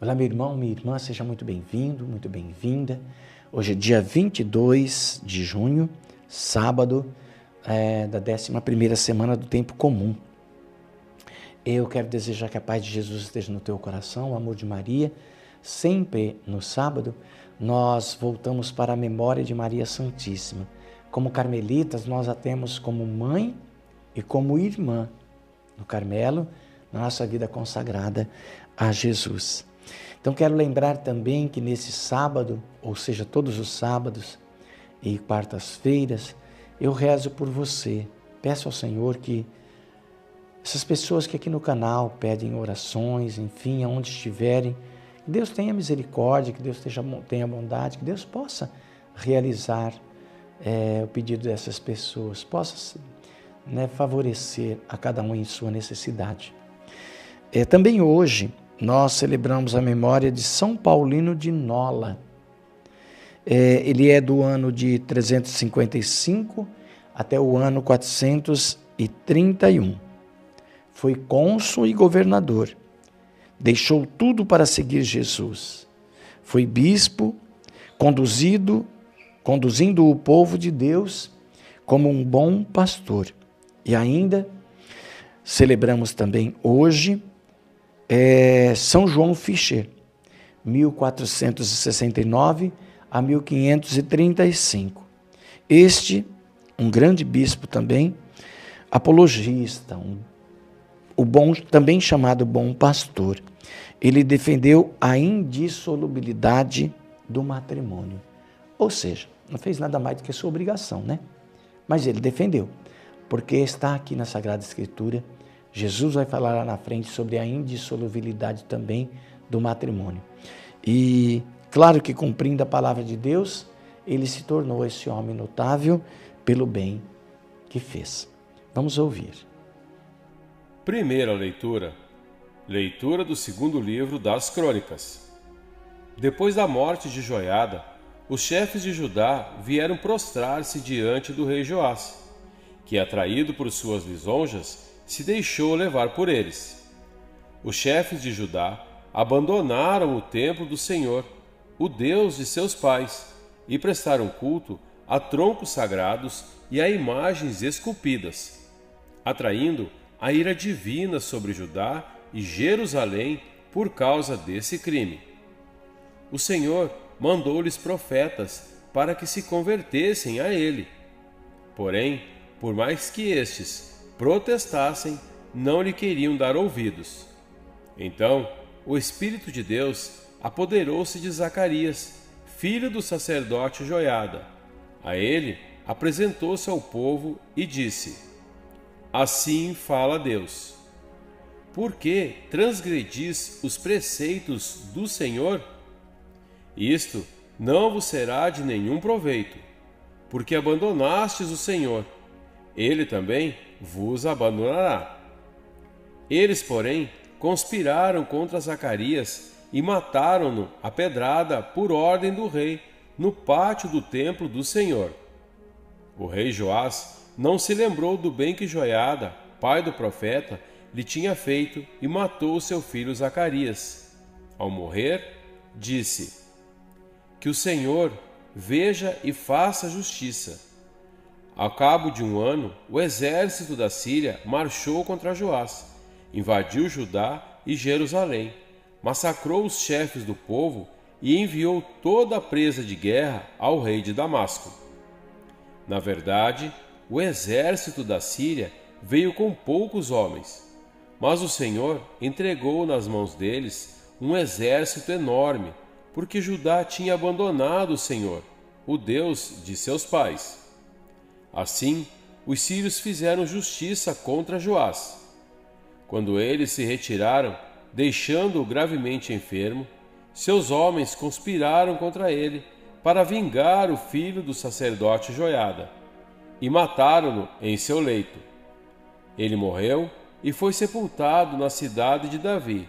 Olá, meu irmão, minha irmã, seja muito bem-vindo, muito bem-vinda. Hoje é dia 22 de junho, sábado da 11ª semana do tempo comum. Eu quero desejar que a paz de Jesus esteja no teu coração, o amor de Maria. Sempre no sábado, nós voltamos para a memória de Maria Santíssima. Como carmelitas, nós a temos como mãe e como irmã no Carmelo, na nossa vida consagrada a Jesus. Então, quero lembrar também que nesse sábado, ou seja, todos os sábados e quartas-feiras, eu rezo por você. Peço ao Senhor que essas pessoas que aqui no canal pedem orações, enfim, aonde estiverem, que Deus tenha misericórdia, que Deus tenha bondade, que Deus possa realizar o pedido dessas pessoas, possa favorecer a cada um em sua necessidade. Também hoje, nós celebramos a memória de São Paulino de Nola. Ele é do ano de 355 até o ano 431. Foi cônsul e governador. Deixou tudo para seguir Jesus. Foi bispo, conduzindo o povo de Deus como um bom pastor. E ainda celebramos também hoje São João Fischer, 1469 a 1535. Este, um grande bispo também, apologista, também chamado bom pastor. Ele defendeu a indissolubilidade do matrimônio. Ou seja, não fez nada mais do que sua obrigação, né? Mas ele defendeu, porque está aqui na Sagrada Escritura. Jesus vai falar lá na frente sobre a indissolubilidade também do matrimônio. E claro que, cumprindo a palavra de Deus, ele se tornou esse homem notável pelo bem que fez. Vamos ouvir. Primeira leitura. Leitura do segundo livro das Crônicas. Depois da morte de Joiada, os chefes de Judá vieram prostrar-se diante do rei Joás, que, atraído por suas lisonjas, se deixou levar por eles. Os chefes de Judá abandonaram o templo do Senhor, o Deus de seus pais, e prestaram culto a troncos sagrados e a imagens esculpidas, atraindo a ira divina sobre Judá e Jerusalém por causa desse crime. O Senhor mandou-lhes profetas para que se convertessem a ele. Porém, por mais que estes protestassem, não lhe queriam dar ouvidos. Então, o Espírito de Deus apoderou-se de Zacarias, filho do sacerdote Joiada. A ele apresentou-se ao povo e disse: Assim fala Deus. Por que transgredis os preceitos do Senhor? Isto não vos será de nenhum proveito, porque abandonastes o Senhor. Ele também vos abandonará. Eles, porém, conspiraram contra Zacarias e mataram-no a pedrada por ordem do rei no pátio do templo do Senhor. O rei Joás não se lembrou do bem que Joiada, pai do profeta, lhe tinha feito e matou seu filho Zacarias. Ao morrer, disse: Que o Senhor veja e faça justiça. Ao cabo de um ano, o exército da Síria marchou contra Joás, invadiu Judá e Jerusalém, massacrou os chefes do povo e enviou toda a presa de guerra ao rei de Damasco. Na verdade, o exército da Síria veio com poucos homens, mas o Senhor entregou nas mãos deles um exército enorme, porque Judá tinha abandonado o Senhor, o Deus de seus pais. Assim, os sírios fizeram justiça contra Joás. Quando eles se retiraram, deixando-o gravemente enfermo, seus homens conspiraram contra ele para vingar o filho do sacerdote Joiada, e mataram-no em seu leito. Ele morreu e foi sepultado na cidade de Davi,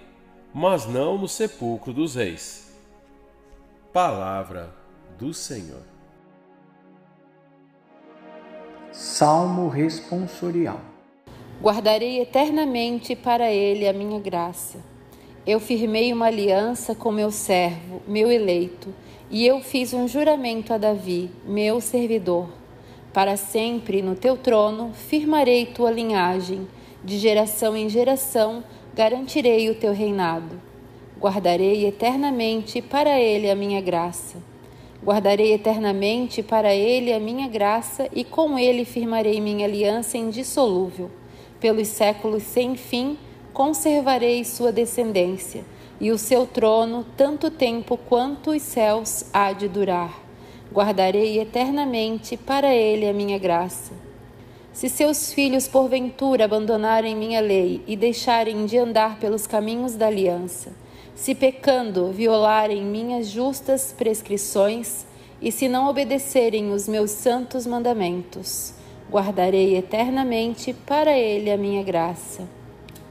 mas não no sepulcro dos reis. Palavra do Senhor. Salmo responsorial. Guardarei eternamente para ele a minha graça. Eu firmei uma aliança com meu servo, meu eleito, e eu fiz um juramento a Davi, meu servidor. Para sempre no teu trono firmarei tua linhagem, de geração em geração garantirei o teu reinado. Guardarei eternamente para ele a minha graça. Guardarei eternamente para ele a minha graça e com ele firmarei minha aliança indissolúvel. Pelos séculos sem fim conservarei sua descendência e o seu trono tanto tempo quanto os céus há de durar. Guardarei eternamente para ele a minha graça. Se seus filhos porventura abandonarem minha lei e deixarem de andar pelos caminhos da aliança, se pecando violarem minhas justas prescrições e se não obedecerem os meus santos mandamentos, guardarei eternamente para ele a minha graça.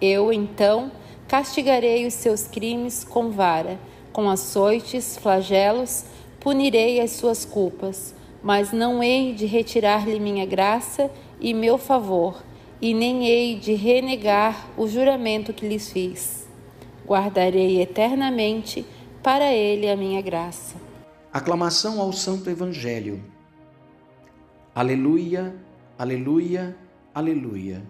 Eu, então, castigarei os seus crimes com vara, com açoites, flagelos, punirei as suas culpas, mas não hei de retirar-lhe minha graça e meu favor, e nem hei de renegar o juramento que lhes fiz. Guardarei eternamente para ele a minha graça. Aclamação ao Santo Evangelho. Aleluia, aleluia, aleluia.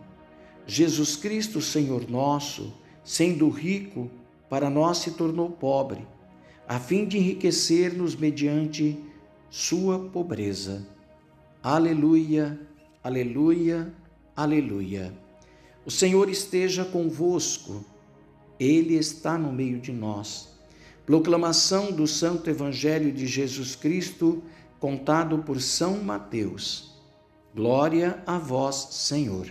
Jesus Cristo, Senhor nosso, sendo rico, para nós se tornou pobre, a fim de enriquecer-nos mediante sua pobreza. Aleluia, aleluia, aleluia. O Senhor esteja convosco, Ele está no meio de nós. Proclamação do Santo Evangelho de Jesus Cristo, contado por São Mateus. Glória a vós, Senhor.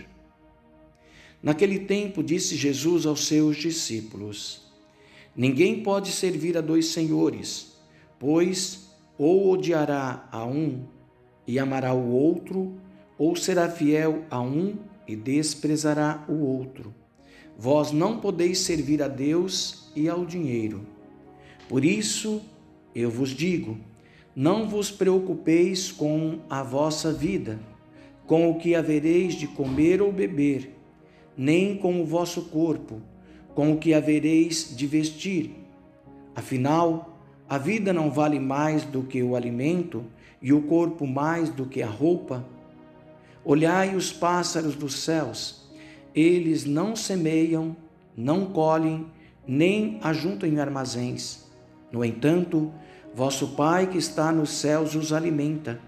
Naquele tempo disse Jesus aos seus discípulos: Ninguém pode servir a dois senhores, pois ou odiará a um e amará o outro, ou será fiel a um e desprezará o outro. Vós não podeis servir a Deus e ao dinheiro. Por isso, eu vos digo, não vos preocupeis com a vossa vida, com o que havereis de comer ou beber, nem com o vosso corpo, com o que havereis de vestir. Afinal, a vida não vale mais do que o alimento e o corpo mais do que a roupa? Olhai os pássaros dos céus, eles não semeiam, não colhem, nem ajuntam em armazéns. No entanto, vosso Pai que está nos céus os alimenta.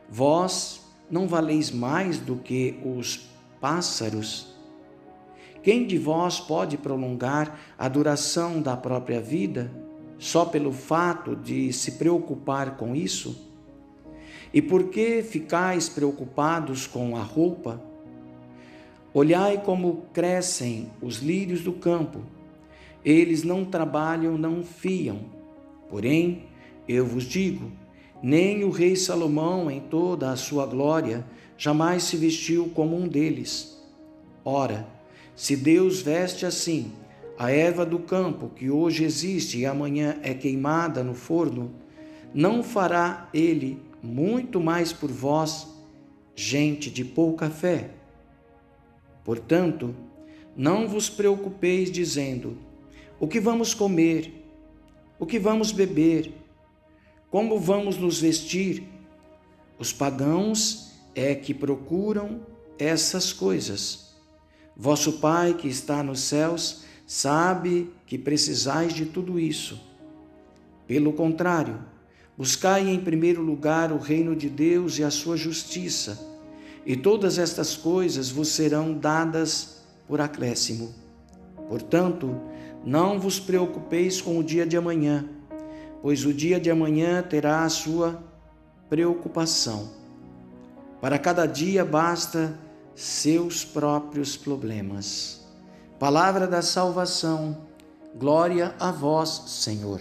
Vós não valeis mais do que os pássaros? Quem de vós pode prolongar a duração da própria vida só pelo fato de se preocupar com isso? E por que ficais preocupados com a roupa? Olhai como crescem os lírios do campo. Eles não trabalham, não fiam. Porém, eu vos digo, nem o rei Salomão, em toda a sua glória, jamais se vestiu como um deles. Ora, se Deus veste assim a erva do campo, que hoje existe e amanhã é queimada no forno, não fará Ele muito mais por vós, gente de pouca fé? Portanto, não vos preocupeis dizendo: o que vamos comer? O que vamos beber? Como vamos nos vestir? Os pagãos é que procuram essas coisas. Vosso Pai que está nos céus sabe que precisais de tudo isso. Pelo contrário, buscai em primeiro lugar o reino de Deus e a sua justiça, e todas estas coisas vos serão dadas por acréscimo. Portanto, não vos preocupeis com o dia de amanhã, pois o dia de amanhã terá a sua preocupação. Para cada dia basta seus próprios problemas. Palavra da salvação, glória a vós, Senhor.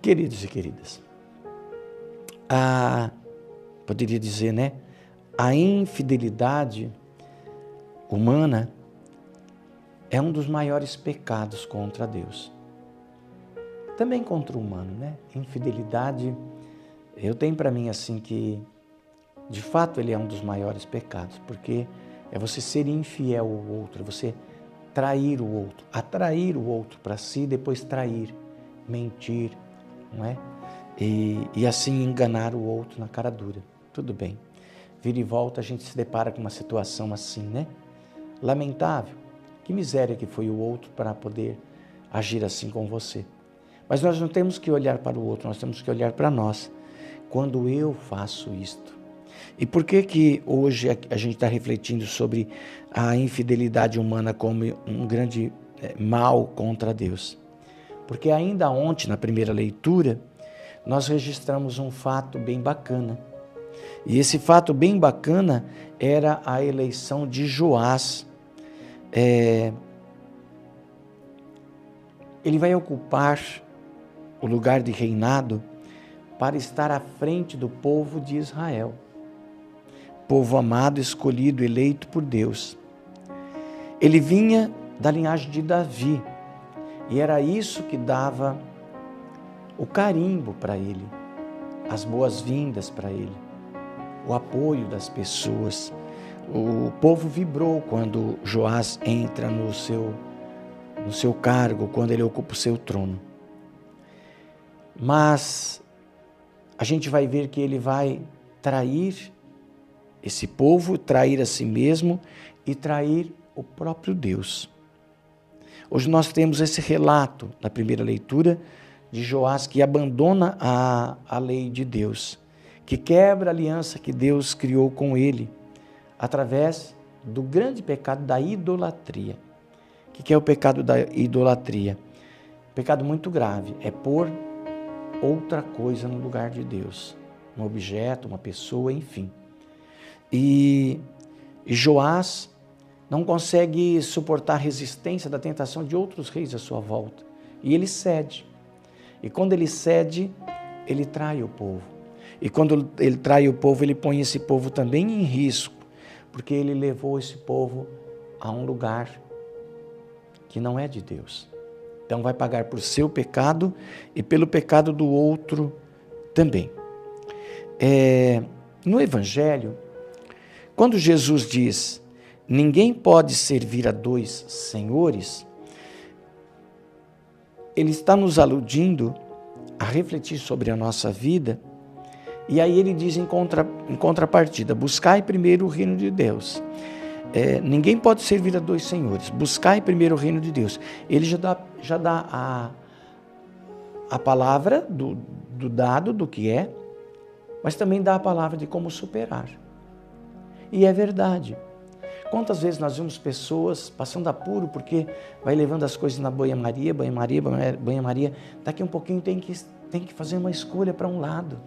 Queridos e queridas, poderia dizer, né? A infidelidade humana é um dos maiores pecados contra Deus. Também contra o humano, né? Infidelidade, eu tenho para mim assim que, de fato, ele é um dos maiores pecados, porque é você ser infiel ao outro, você trair o outro, atrair o outro para si, depois trair, mentir, não é? E assim enganar o outro na cara dura. Tudo bem. Vira e volta, a gente se depara com uma situação assim, né? Lamentável. Que miséria que foi o outro para poder agir assim com você. Mas nós não temos que olhar para o outro, nós temos que olhar para nós. Quando eu faço isto. E por que hoje a gente está refletindo sobre a infidelidade humana como um grande mal contra Deus? Porque ainda ontem, na primeira leitura, nós registramos um fato bem bacana. E esse fato bem bacana era a eleição de Joás. Ele vai ocupar o lugar de reinado para estar à frente do povo de Israel. Povo amado, escolhido, eleito por Deus. Ele vinha da linhagem de Davi. E era isso que dava o carimbo para ele, as boas-vindas para ele, o apoio das pessoas. O povo vibrou quando Joás entra no seu cargo, quando ele ocupa o seu trono. Mas a gente vai ver que ele vai trair esse povo, trair a si mesmo e trair o próprio Deus. Hoje nós temos esse relato na primeira leitura de Joás que abandona a lei de Deus, que quebra a aliança que Deus criou com ele, através do grande pecado da idolatria. O que é o pecado da idolatria? Pecado muito grave, é pôr outra coisa no lugar de Deus, um objeto, uma pessoa, enfim. E Joás não consegue suportar a resistência da tentação de outros reis à sua volta. E ele cede. E quando ele cede, ele trai o povo. E quando ele trai o povo, ele põe esse povo também em risco, porque ele levou esse povo a um lugar que não é de Deus. Então vai pagar por seu pecado e pelo pecado do outro também. No Evangelho, quando Jesus diz: ninguém pode servir a dois senhores, ele está nos aludindo a refletir sobre a nossa vida. E aí ele diz em contrapartida: buscai primeiro o reino de Deus. Ninguém pode servir a dois senhores. Buscai primeiro o reino de Deus. Ele já dá a palavra do dado, do que é, mas também dá a palavra de como superar. E é verdade. Quantas vezes nós vemos pessoas passando apuro porque vai levando as coisas na banha-maria, daqui um pouquinho tem que fazer uma escolha para um lado.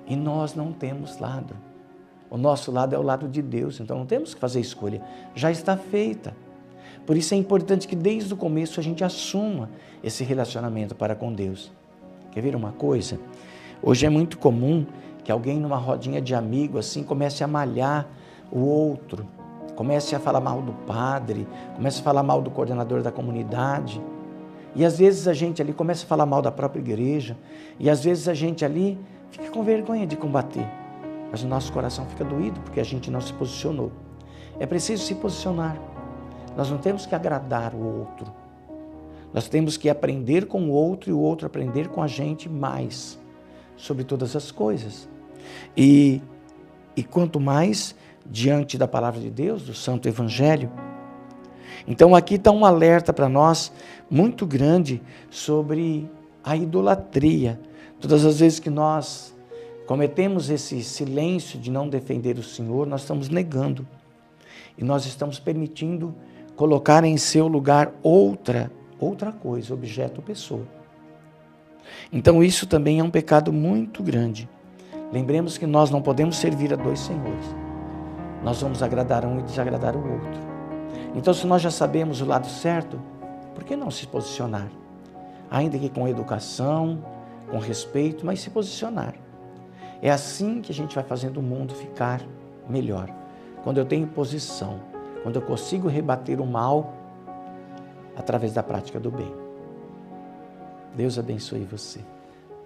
E nós não temos lado. O nosso lado é o lado de Deus, então não temos que fazer escolha. Já está feita. Por isso é importante que desde o começo a gente assuma esse relacionamento para com Deus. Quer ver uma coisa? Hoje é muito comum que alguém numa rodinha de amigo assim comece a malhar o outro, comece a falar mal do padre, comece a falar mal do coordenador da comunidade. E às vezes a gente ali começa a falar mal da própria igreja, e às vezes a gente ali fica com vergonha de combater, mas o nosso coração fica doído porque a gente não se posicionou. É preciso se posicionar. Nós não temos que agradar o outro. Nós temos que aprender com o outro e o outro aprender com a gente mais sobre todas as coisas. E quanto mais diante da palavra de Deus, do Santo Evangelho. Então aqui está um alerta para nós muito grande sobre a idolatria. Todas as vezes que nós cometemos esse silêncio de não defender o Senhor, nós estamos negando. E nós estamos permitindo colocar em seu lugar outra coisa, objeto ou pessoa. Então isso também é um pecado muito grande. Lembremos que nós não podemos servir a dois senhores. Nós vamos agradar um e desagradar o outro. Então, se nós já sabemos o lado certo, por que não se posicionar? Ainda que com educação, com respeito, mas se posicionar. É assim que a gente vai fazendo o mundo ficar melhor. Quando eu tenho posição, quando eu consigo rebater o mal através da prática do bem. Deus abençoe você.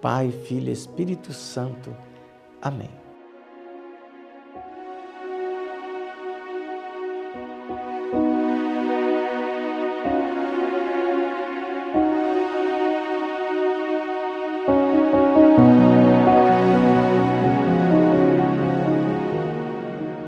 Pai, Filho e Espírito Santo. Amém.